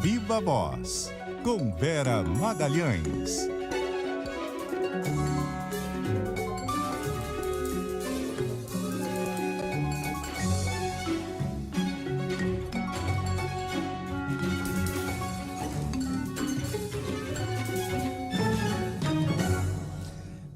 Viva Voz, com Vera Magalhães.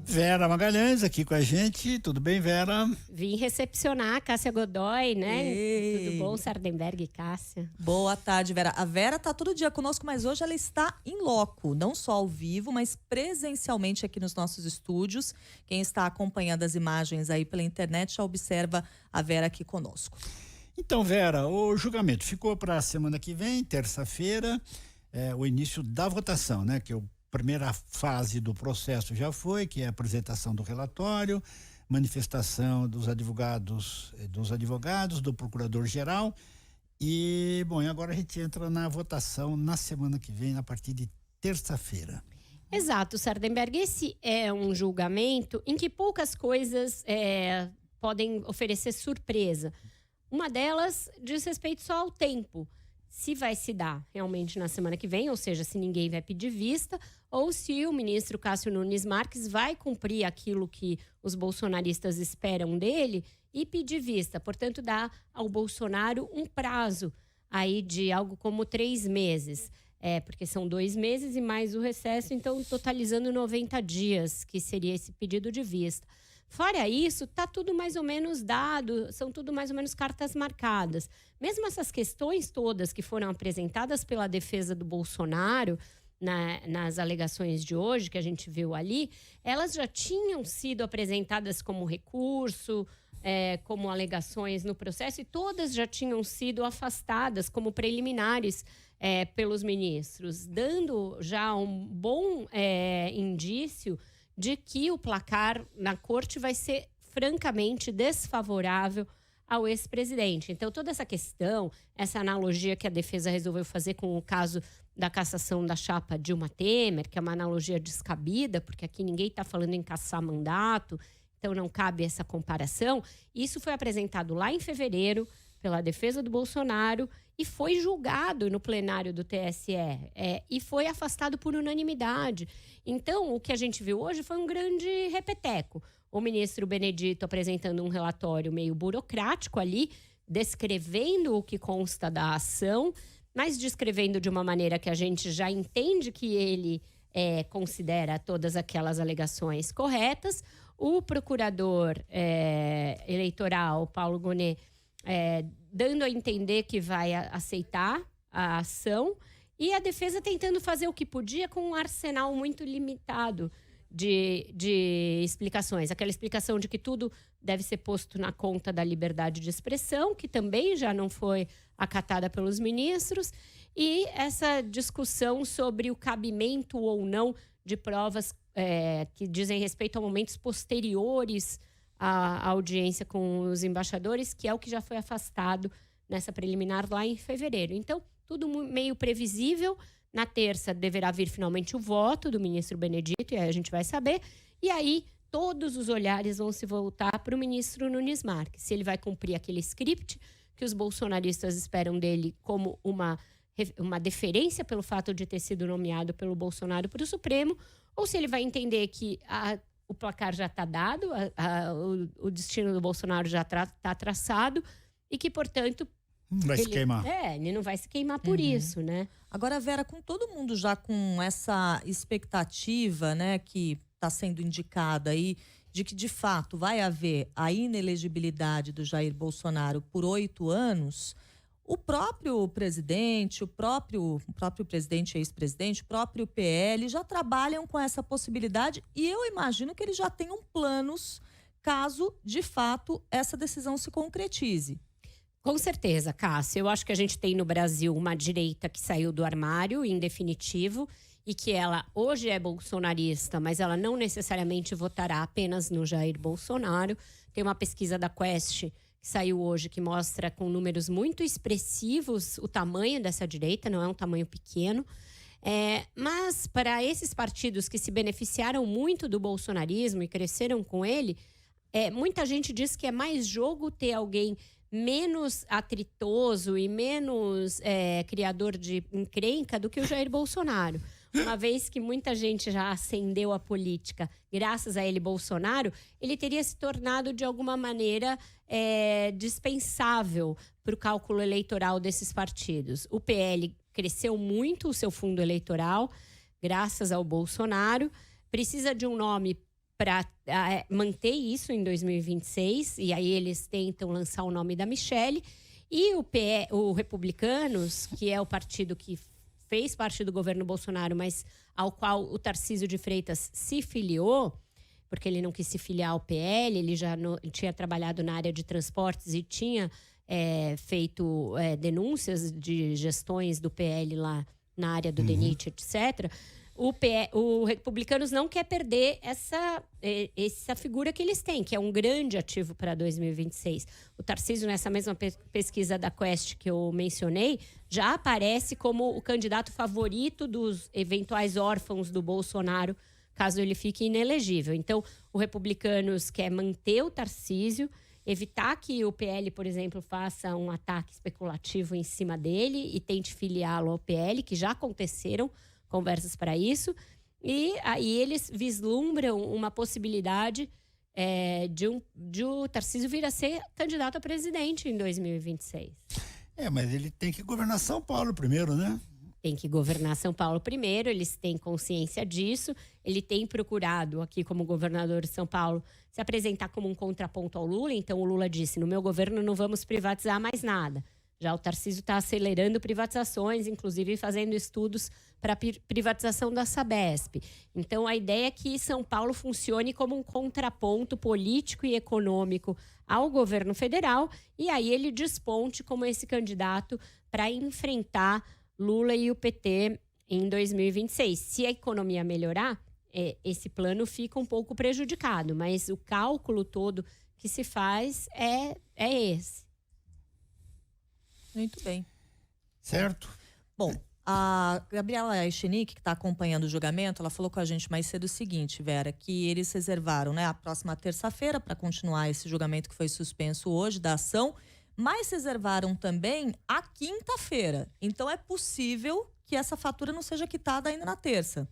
Vera Magalhães aqui com a gente. Tudo bem, Vera? Vim recepcionar a Cássia Godoy, né? Ei. Tudo bom, Sardenberg e Cássia? Boa tarde, Vera. A Vera tá todo dia conosco, mas hoje ela está em loco, não só ao vivo, mas presencialmente aqui nos nossos estúdios. Quem está acompanhando as imagens aí pela internet já observa a Vera aqui conosco. Então, Vera, o julgamento ficou para a semana que vem, terça-feira, o início da votação, né? Que primeira fase do processo já foi, que é a apresentação do relatório, manifestação dos advogados, do procurador-geral e, bom, agora a gente entra na votação na semana que vem, a partir de terça-feira. Exato, Sardenberg. Esse é um julgamento em que poucas coisas podem oferecer surpresa. Uma delas diz respeito só ao tempo. Se vai se dar realmente na semana que vem, ou seja, se ninguém vai pedir vista, ou se o ministro Cássio Nunes Marques vai cumprir aquilo que os bolsonaristas esperam dele e pedir vista. Portanto, dá ao Bolsonaro um prazo aí de algo como 3 meses. Porque são 2 meses e mais o recesso, então totalizando 90 dias, que seria esse pedido de vista. Fora isso, tá tudo mais ou menos dado, são tudo mais ou menos cartas marcadas. Mesmo essas questões todas que foram apresentadas pela defesa do Bolsonaro nas alegações de hoje, que a gente viu ali, elas já tinham sido apresentadas como recurso, como alegações no processo, e todas já tinham sido afastadas como preliminares pelos ministros, dando já um bom indício de que o placar na corte vai ser francamente desfavorável ao ex-presidente. Então, toda essa questão, essa analogia que a defesa resolveu fazer com o caso da cassação da chapa Dilma Temer, que é uma analogia descabida, porque aqui ninguém está falando em cassar mandato, então não cabe essa comparação. Isso foi apresentado lá em fevereiro pela defesa do Bolsonaro e foi julgado no plenário do TSE e foi afastado por unanimidade. Então, o que a gente viu hoje foi um grande repeteco. O ministro Benedito apresentando um relatório meio burocrático ali, descrevendo o que consta da ação, mas descrevendo de uma maneira que a gente já entende que ele considera todas aquelas alegações corretas. O procurador eleitoral, Paulo Gonet, dando a entender que vai aceitar a ação, e a defesa tentando fazer o que podia com um arsenal muito limitado de explicações. Aquela explicação de que tudo deve ser posto na conta da liberdade de expressão, que também já não foi acatada pelos ministros, e essa discussão sobre o cabimento ou não de provas que dizem respeito a momentos posteriores à audiência com os embaixadores, que é o que já foi afastado nessa preliminar lá em fevereiro. Então, tudo meio previsível. Na terça deverá vir finalmente o voto do ministro Benedito, e aí a gente vai saber. E aí todos os olhares vão se voltar para o ministro Nunes Marques. Se ele vai cumprir aquele script que os bolsonaristas esperam dele como uma deferência pelo fato de ter sido nomeado pelo Bolsonaro para o Supremo, ou se ele vai entender que o placar já está dado, o destino do Bolsonaro já está traçado e que, portanto, vai se queimar. Ele não vai se queimar por isso, né? Agora, Vera, com todo mundo já com essa expectativa, né, que está sendo indicada aí, de que de fato vai haver a inelegibilidade do Jair Bolsonaro por 8 anos, o próprio presidente, o próprio presidente e ex-presidente, o próprio PL já trabalham com essa possibilidade, e eu imagino que eles já tenham planos caso de fato essa decisão se concretize. Com certeza, Cássia. Eu acho que a gente tem no Brasil uma direita que saiu do armário, em definitivo, e que ela hoje é bolsonarista, mas ela não necessariamente votará apenas no Jair Bolsonaro. Tem uma pesquisa da Quest que saiu hoje que mostra com números muito expressivos o tamanho dessa direita, não é um tamanho pequeno. Mas para esses partidos que se beneficiaram muito do bolsonarismo e cresceram com ele, muita gente diz que é mais jogo ter alguém menos atritoso e menos criador de encrenca do que o Jair Bolsonaro. Uma vez que muita gente já ascendeu à política graças a ele, Bolsonaro, ele teria se tornado, de alguma maneira, dispensável para o cálculo eleitoral desses partidos. O PL cresceu muito o seu fundo eleitoral, graças ao Bolsonaro. Precisa de um nome para manter isso em 2026, e aí eles tentam lançar o nome da Michelle. E o Republicanos, que é o partido que fez parte do governo Bolsonaro, mas ao qual o Tarcísio de Freitas se filiou, porque ele não quis se filiar ao PL, ele já tinha trabalhado na área de transportes e tinha feito denúncias de gestões do PL lá na área do DENIT, etc., o Republicanos não quer perder essa figura que eles têm, que é um grande ativo para 2026. O Tarcísio, nessa mesma pesquisa da Quest que eu mencionei, já aparece como o candidato favorito dos eventuais órfãos do Bolsonaro, caso ele fique inelegível. Então, o Republicanos quer manter o Tarcísio, evitar que o PL, por exemplo, faça um ataque especulativo em cima dele e tente filiá-lo ao PL, que já aconteceram conversas para isso, e aí eles vislumbram uma possibilidade de o Tarcísio vir a ser candidato a presidente em 2026. Mas ele tem que governar São Paulo primeiro, né? Tem que governar São Paulo primeiro, eles têm consciência disso. Ele tem procurado, aqui como governador de São Paulo, se apresentar como um contraponto ao Lula. Então o Lula disse, no meu governo não vamos privatizar mais nada. Já o Tarcísio está acelerando privatizações, inclusive fazendo estudos para a privatização da Sabesp. Então, a ideia é que São Paulo funcione como um contraponto político e econômico ao governo federal, e aí ele desponte como esse candidato para enfrentar Lula e o PT em 2026. Se a economia melhorar, esse plano fica um pouco prejudicado, mas o cálculo todo que se faz é esse. Muito bem. Certo? Bom, a Gabriela Echenique, que está acompanhando o julgamento, ela falou com a gente mais cedo o seguinte, Vera, que eles reservaram, né, a próxima terça-feira para continuar esse julgamento que foi suspenso hoje da ação, mas reservaram também a quinta-feira. Então é possível que essa fatura não seja quitada ainda na terça.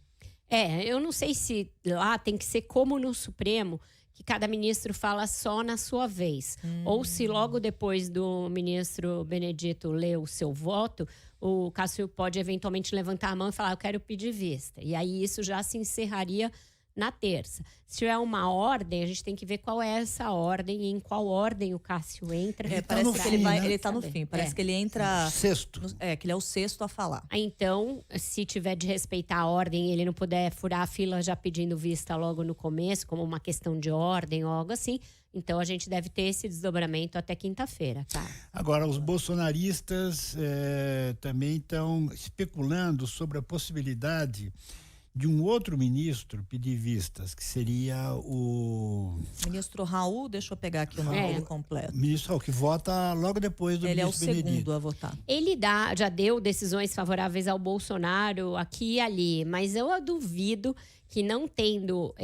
Eu não sei se lá tem que ser como no Supremo, que cada ministro fala só na sua vez. Ou se logo depois do ministro Benedito ler o seu voto, o Cássio pode eventualmente levantar a mão e falar, eu quero pedir vista. E aí isso já se encerraria na terça. Se tiver uma ordem, a gente tem que ver qual é essa ordem e em qual ordem o Cássio entra. Parece que ele tá no fim. Parece que ele entra... Sexto. Que ele é o sexto a falar. Então, se tiver de respeitar a ordem e ele não puder furar a fila já pedindo vista logo no começo, como uma questão de ordem ou algo assim, então a gente deve ter esse desdobramento até quinta-feira, tá? Agora, os bolsonaristas também estão especulando sobre a possibilidade de um outro ministro pedir vistas, que seria o... Ministro Raul, deixa eu pegar aqui o nome dele completo. Ministro Raul, que vota logo depois do ministro Benedito. Ele é o segundo a votar. Ele já deu decisões favoráveis ao Bolsonaro aqui e ali, mas eu duvido que, não tendo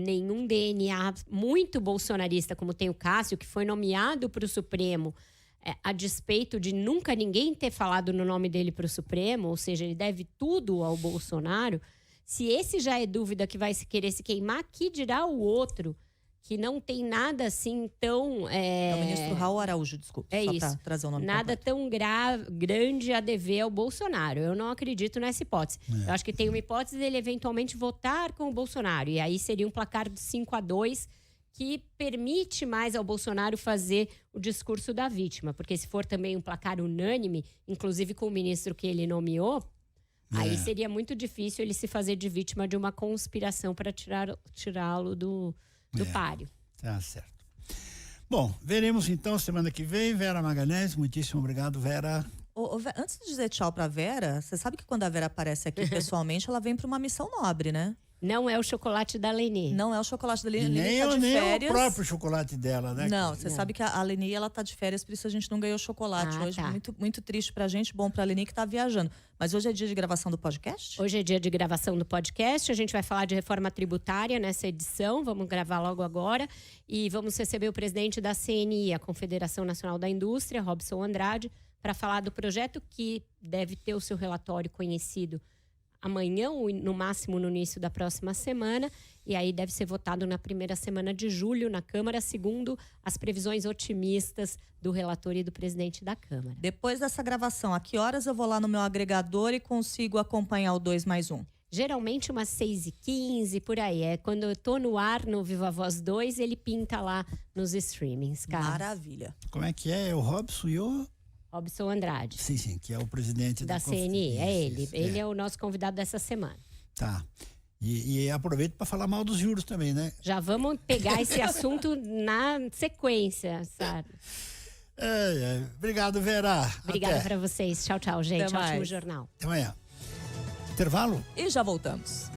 nenhum DNA muito bolsonarista, como tem o Cássio, que foi nomeado para o Supremo, a despeito de nunca ninguém ter falado no nome dele para o Supremo, ou seja, ele deve tudo ao Bolsonaro. Se esse já é dúvida que vai querer se queimar, que dirá o outro, que não tem nada assim tão... É o ministro Raul Araújo, desculpa, só para trazer o nome nada completo. Tão grande a dever ao Bolsonaro. Eu não acredito nessa hipótese. Eu acho que tem uma hipótese dele eventualmente votar com o Bolsonaro, e aí seria um placar de 5-2, que permite mais ao Bolsonaro fazer o discurso da vítima. Porque se for também um placar unânime, inclusive com o ministro que ele nomeou, aí seria muito difícil ele se fazer de vítima de uma conspiração para tirá-lo do páreo. Tá certo. Bom, veremos então semana que vem. Vera Magalhães, muitíssimo obrigado, Vera. Antes de dizer tchau pra Vera, você sabe que quando a Vera aparece aqui pessoalmente, ela vem para uma missão nobre, né? Não é o chocolate da Leni. Não é o chocolate da Leni. E Leni tá de nem férias. o próprio chocolate dela, né? Não, você sabe que a Leni, ela tá de férias, por isso a gente não ganhou chocolate hoje. Tá. Muito, muito triste pra gente, bom pra Leni que tá viajando. Mas hoje é dia de gravação do podcast? Hoje é dia de gravação do podcast. A gente vai falar de reforma tributária nessa edição. Vamos gravar logo agora. E vamos receber o presidente da CNI, a Confederação Nacional da Indústria, Robson Andrade, para falar do projeto que deve ter o seu relatório conhecido amanhã, ou no máximo no início da próxima semana, e aí deve ser votado na primeira semana de julho na Câmara, segundo as previsões otimistas do relator e do presidente da Câmara. Depois dessa gravação, a que horas eu vou lá no meu agregador e consigo acompanhar o 2+1? Geralmente umas 6h15, por aí. É quando eu tô no ar, no Viva Voz 2, ele pinta lá nos streamings, cara. Maravilha. Como é que é? O Robson e o... Robson Andrade. Sim, que é o presidente Da CNI, é ele. Ele é o nosso convidado dessa semana. Tá. E aproveito para falar mal dos juros também, né? Já vamos pegar esse assunto na sequência, sabe? Obrigado, Vera. Obrigada para vocês. Tchau, gente. Até mais. Ótimo jornal. Até amanhã. Intervalo? E já voltamos.